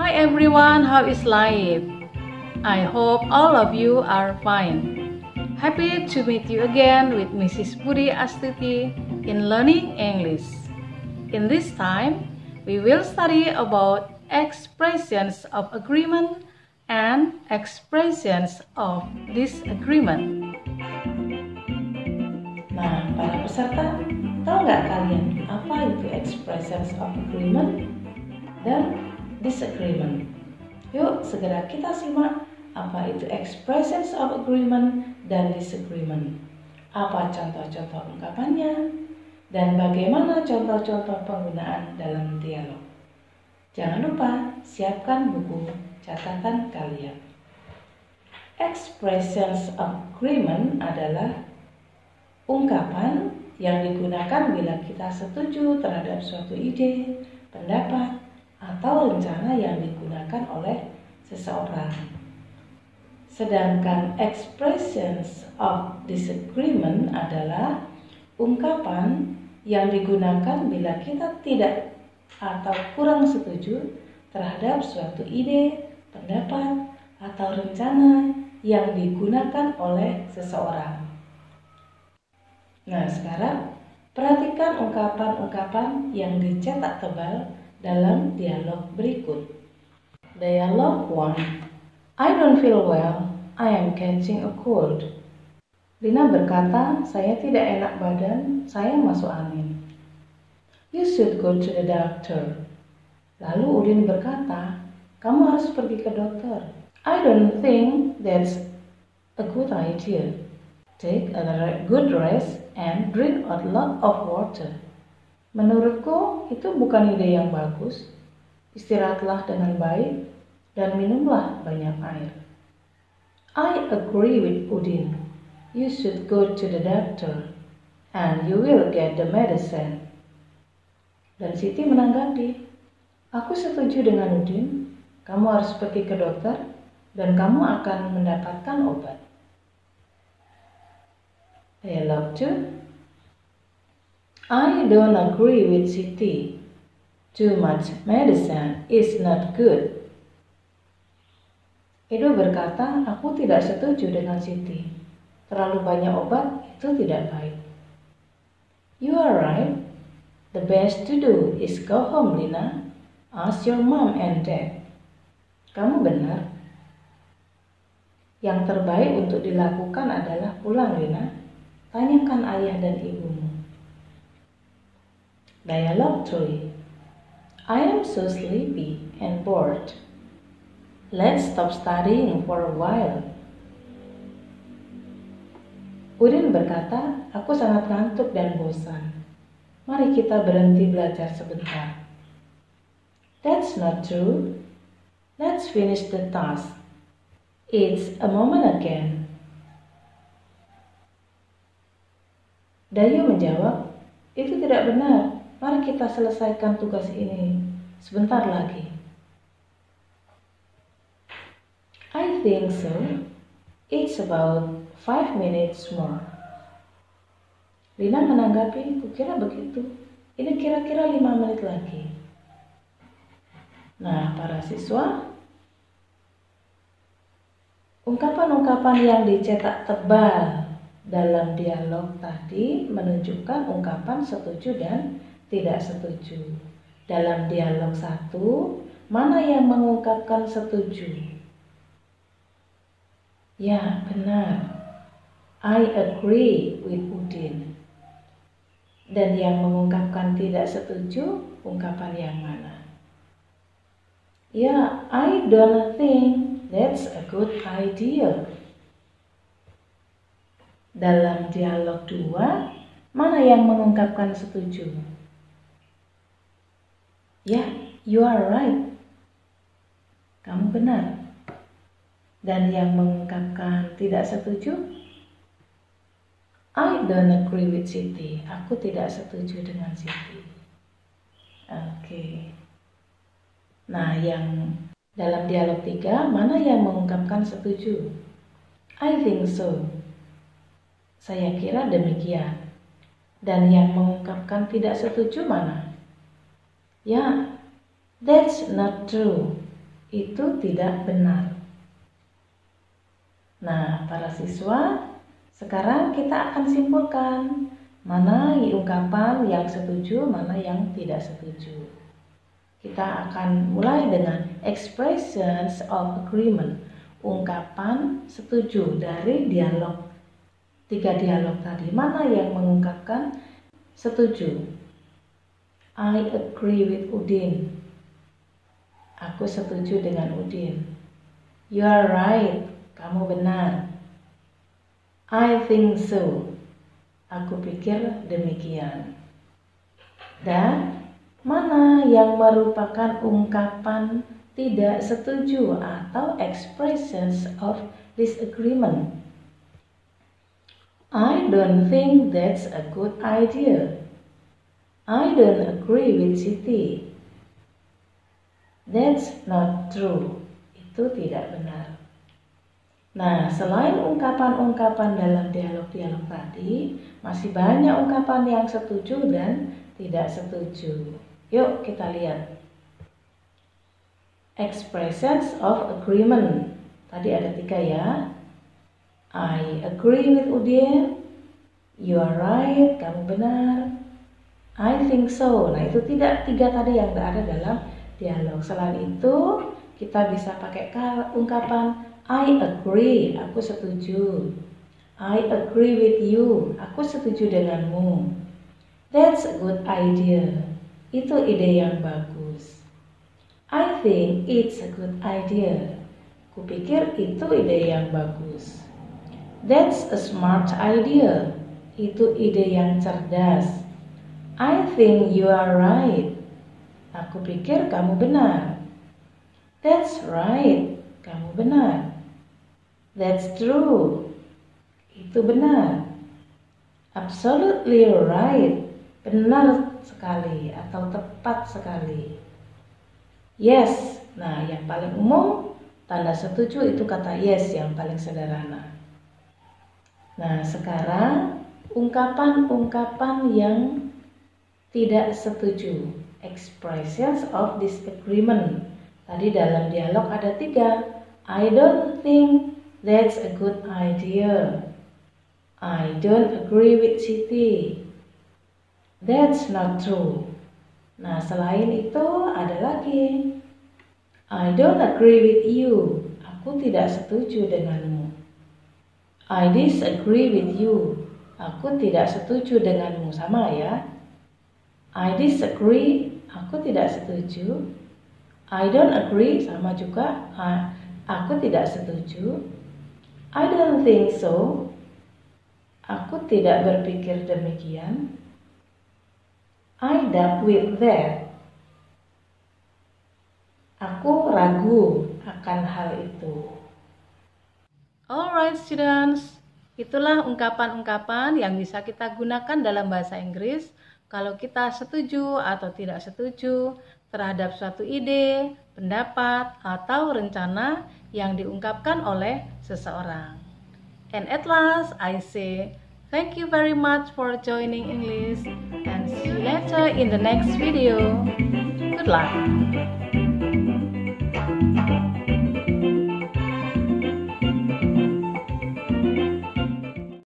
Hi everyone, how is life? I hope all of you are fine. Happy to meet you again with Mrs. Budi Astuti in Learning English. In this time, we will study about expressions of agreement and expressions of disagreement. Nah, para peserta, tahu nggak kalian apa itu expressions of agreement dan disagreement? Yuk, segera kita simak apa itu expressions of agreement dan disagreement. Apa contoh-contoh ungkapannya dan bagaimana contoh-contoh penggunaan dalam dialog. Jangan lupa siapkan buku catatan kalian. Expressions of agreement adalah ungkapan yang digunakan bila kita setuju terhadap suatu ide, pendapat, atau rencana yang digunakan oleh seseorang. Sedangkan expressions of disagreement adalah ungkapan yang digunakan bila kita tidak atau kurang setuju terhadap suatu ide, pendapat, atau rencana yang digunakan oleh seseorang. Nah, sekarang perhatikan ungkapan-ungkapan yang dicetak tebal dalam dialog berikut. Dialog 1. I don't feel well. I am catching a cold. Lina berkata, saya tidak enak badan, saya masuk angin. You should go to the doctor. Lalu Udin berkata, kamu harus pergi ke dokter. I don't think that's a good idea. Take a good rest and drink a lot of water. Menurutku itu bukan ide yang bagus. Istirahatlah dengan baik dan minumlah banyak air. I agree with Udin. You should go to the doctor and you will get the medicine. Dan Siti menanggapi, aku setuju dengan Udin. Kamu harus pergi ke dokter dan kamu akan mendapatkan obat. Dialog 2. I don't agree with Siti. Too much medicine is not good. Edo berkata, aku tidak setuju dengan Siti. Terlalu banyak obat itu tidak baik. You are right. The best to do is go home, Lina. Ask your mom and dad. Kamu benar. Yang terbaik untuk dilakukan adalah pulang, Lina. Tanyakan ayah dan ibumu. Dialog 3. I am so sleepy and bored. Let's stop studying for a while. Udin berkata, aku sangat ngantuk dan bosan. Mari kita berhenti belajar sebentar. That's not true. Let's finish the task. It's a moment again. Dayu menjawab, itu tidak benar. Mari kita selesaikan tugas ini sebentar lagi. I think so. It's about 5 minutes more. Lina menanggapi, kukira begitu. Ini kira-kira 5 menit lagi. Nah, para siswa, ungkapan-ungkapan yang dicetak tebal dalam dialog tadi menunjukkan ungkapan setuju dan tidak setuju. Dalam dialog 1, mana yang mengungkapkan setuju? Ya, benar. I agree with Udin. Dan yang mengungkapkan tidak setuju, ungkapan yang mana? Ya, I don't think that's a good idea. Dalam dialog 2, mana yang mengungkapkan setuju? Ya, you are right. Kamu benar. Dan yang mengungkapkan tidak setuju? I don't agree with Siti. Aku tidak setuju dengan Siti. Oke. Nah, yang dalam dialog 3, mana yang mengungkapkan setuju? I think so. Saya kira demikian. Dan yang mengungkapkan tidak setuju mana? Ya, that's not true. itu tidak benar. Nah, para siswa, sekarang kita akan simpulkan mana ungkapan yang setuju, mana yang tidak setuju. Kita akan mulai dengan expressions of agreement, ungkapan setuju dari dialog. 3 dialog tadi, mana yang mengungkapkan setuju? I agree with Udin. Aku setuju dengan Udin. You are right. Kamu benar. I think so. Aku pikir demikian. Dan mana yang merupakan ungkapan tidak setuju atau expressions of disagreement? I don't think that's a good idea. I don't agree with Siti. That's not true. Itu tidak benar. Nah, selain ungkapan-ungkapan dalam dialog-dialog tadi, masih banyak ungkapan yang setuju dan tidak setuju. Yuk kita lihat. Expressions of agreement. Tadi ada 3 ya. I agree with Udin. You are right, kamu benar. I think so. Nah, itu tidak 3 tadi yang ada dalam dialog. Selain itu, kita bisa pakai ungkapan I agree, aku setuju. I agree with you, aku setuju denganmu. That's a good idea. Itu ide yang bagus. I think it's a good idea. Kupikir itu ide yang bagus. That's a smart idea. Itu ide yang cerdas. I think you are right. Aku pikir kamu benar. That's right. Kamu benar. That's true. Itu benar. Absolutely right. Benar sekali atau tepat sekali. Yes. Nah, yang paling umum tanda setuju itu kata yes yang paling sederhana. Nah, sekarang ungkapan-ungkapan yang tidak setuju. Expressions of disagreement. Tadi dalam dialog ada 3. I don't think that's a good idea. I don't agree with Siti. That's not true. Nah, selain itu ada lagi. I don't agree with you. Aku tidak setuju denganmu. I disagree with you. Aku tidak setuju denganmu. Sama ya. I disagree. Aku tidak setuju. I don't agree. Sama juga. Aku tidak setuju. I don't think so. Aku tidak berpikir demikian. I doubt with that. Aku ragu akan hal itu. Alright students, itulah ungkapan-ungkapan yang bisa kita gunakan dalam bahasa Inggris kalau kita setuju atau tidak setuju terhadap suatu ide, pendapat, atau rencana yang diungkapkan oleh seseorang. And at last, I say thank you very much for joining English and see you later in the next video. Good luck!